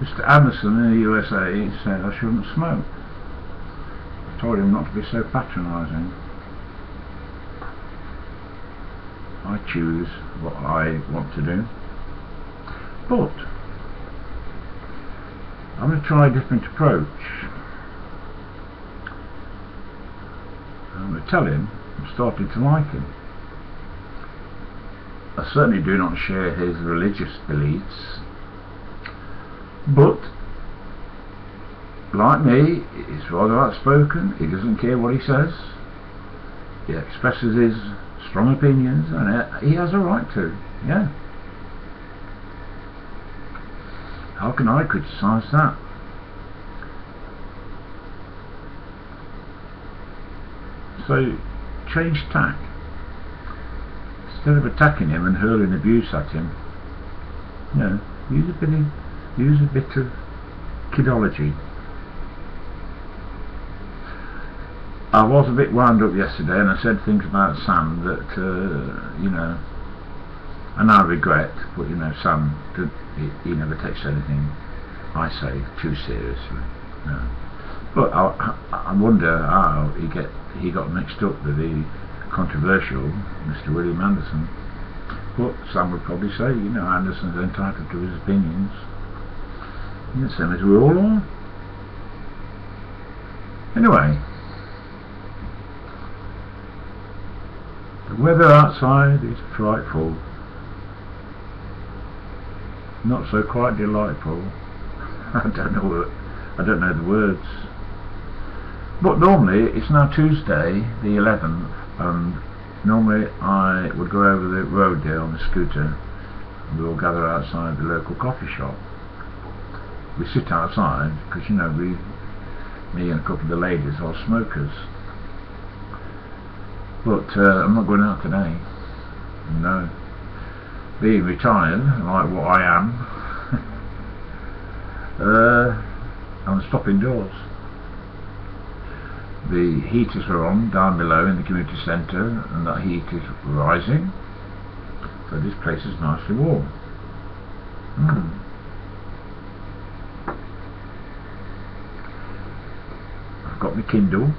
Mr. Anderson in the USA said I shouldn't smoke. I told him not to be so patronising. I choose what I want to do, but I'm going to try a different approach. I'm going to tell him I'm starting to like him. I certainly do not share his religious beliefs, but like me, he's rather outspoken. He doesn't care what he says. He expresses his strong opinions, and he has a right to. Yeah. How can I criticise that? So, change tack. Instead of attacking him and hurling abuse at him, you know, use a bit of kidology. I was a bit wound up yesterday, and I said things about Sam that you know, and I regret. But you know, Sam, he never takes anything I say too seriously. No. But I wonder how he got mixed up with the controversial Mr. William Anderson. But Sam would probably say, you know, Anderson's entitled to his opinions, the same as we all are. Anyway, the weather outside is frightful, not so quite delightful. I don't know the words. But normally, it's now Tuesday the 11th, and normally I would go over the road there on the scooter, and we all gather outside the local coffee shop. We sit outside because, you know, me and a couple of the ladies are smokers. But I'm not going out today. No. Being retired, like what I am, I'm stopping indoors. The heaters are on down below in the community centre, and that heat is rising, so this place is nicely warm. I've got my Kindle,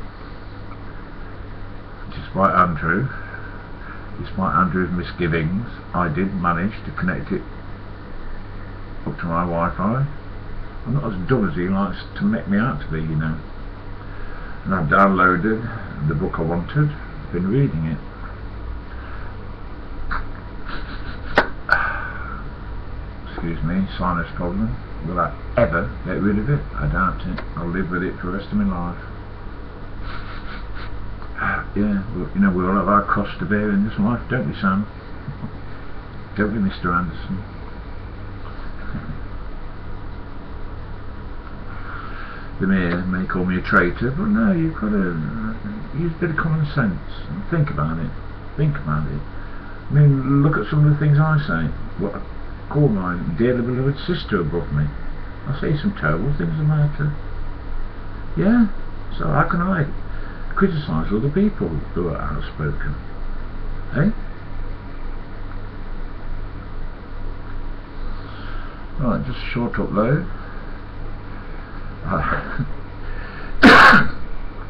which is by Andrew. Despite Andrew's misgivings, I did manage to connect it up to my Wi-Fi. I'm not as dumb as he likes to make me out to be, you know. And I've downloaded the book I wanted, been reading it. Excuse me, sinus problem. Will I ever get rid of it? I doubt it. I'll live with it for the rest of my life. Yeah, well, you know, we all have our cross to bear in this life, don't we, Sam? Don't we, Mr. Anderson? The mayor may call me a traitor, but no, you've got to use a bit of common sense and think about it. Think about it. I mean, look at some of the things I say. What I call my dearly beloved sister above me. I say some terrible things about her. Yeah, so how can I criticise other people who are outspoken? Eh? Right, just a short upload.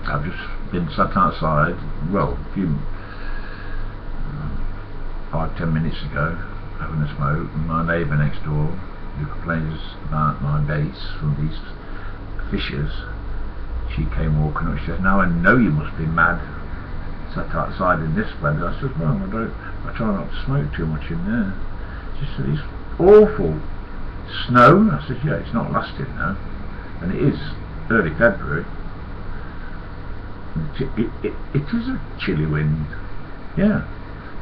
I've just been sat outside, well, a few 5-10 minutes ago, having a smoke, and my neighbour next door, who complains about my bass from these fishers, she came walking up. She said, "Now I know you must be mad, sat outside in this weather." I said, "Well, I try not to smoke too much in there." She said, "It's awful. Snow?" I said, "Yeah, it's not lasting now, and it is early February. It is a chilly wind." Yeah.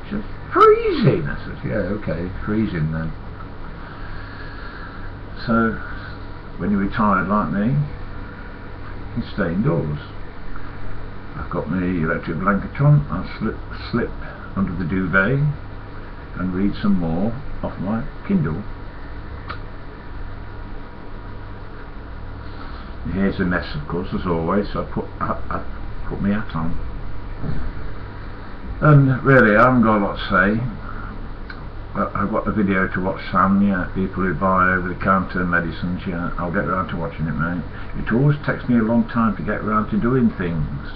She said, "Freezing." I said, "Yeah, okay, freezing then." So when you're retired like me, you can stay indoors. I've got my electric blanket on. I'll slip under the duvet and read some more off my Kindle. Here's a mess, of course, as always, so I put my hat on. And really, I haven't got a lot to say. I've got the video to watch, Sam. Yeah, people who buy over-the-counter medicines. Yeah, I'll get around to watching it, mate. It always takes me a long time to get around to doing things.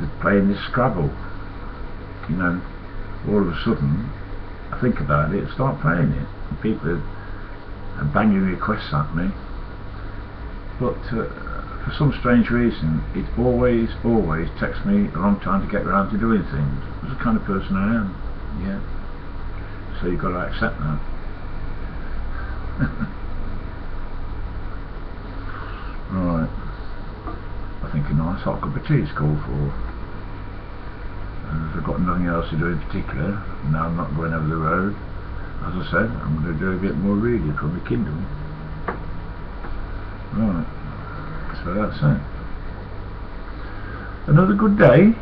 With playing this Scrabble, you know, all of a sudden I think about it, start playing it, and people are banging requests at me. But for some strange reason, it always takes me a long time to get around to doing things. That's the kind of person I am. Yeah. So you've got to accept that. Right. I think a nice hot cup of tea is called for. And I've got nothing else to do in particular. Now I'm not going over the road. As I said, I'm going to do a bit more reading from my Kindle. Right. So that's it. Another good day.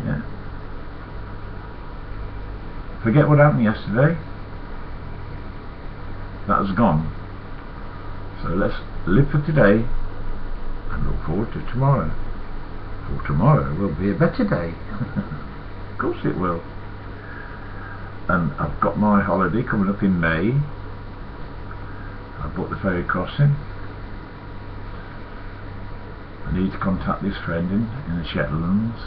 Yeah. Forget what happened yesterday. That has gone. So let's live for today and look forward to tomorrow. For tomorrow will be a better day. Of course it will. And I've got my holiday coming up in May. I've booked the ferry crossing. I need to contact this friend in the Shetlands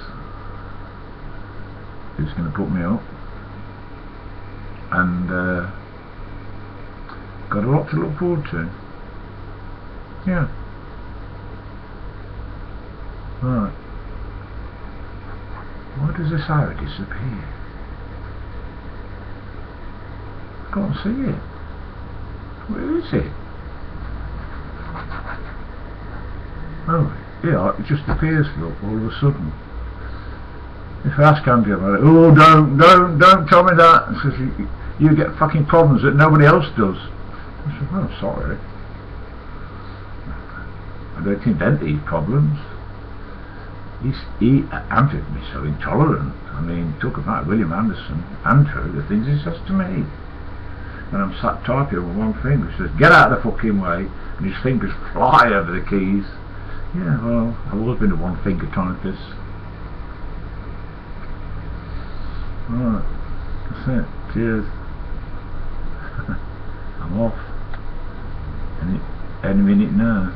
who's going to put me up. And got a lot to look forward to. Yeah. Right. Why does this arrow disappear? I can't see it. Where is it? Oh, yeah, it just appears, look, all of a sudden. If I ask Andy about it, oh, don't tell me that. He says, you get fucking problems that nobody else does. I said, well, sorry. I don't invent these problems. Andrew can be so intolerant. I mean, talk about William Anderson. Andrew, the things he says to me. When I'm sat typing with one finger, he says, get out of the fucking way, and his fingers fly over the keys. Yeah, well, I've always been a one finger typist. Right, that's it. Cheers. I'm off. Any minute now.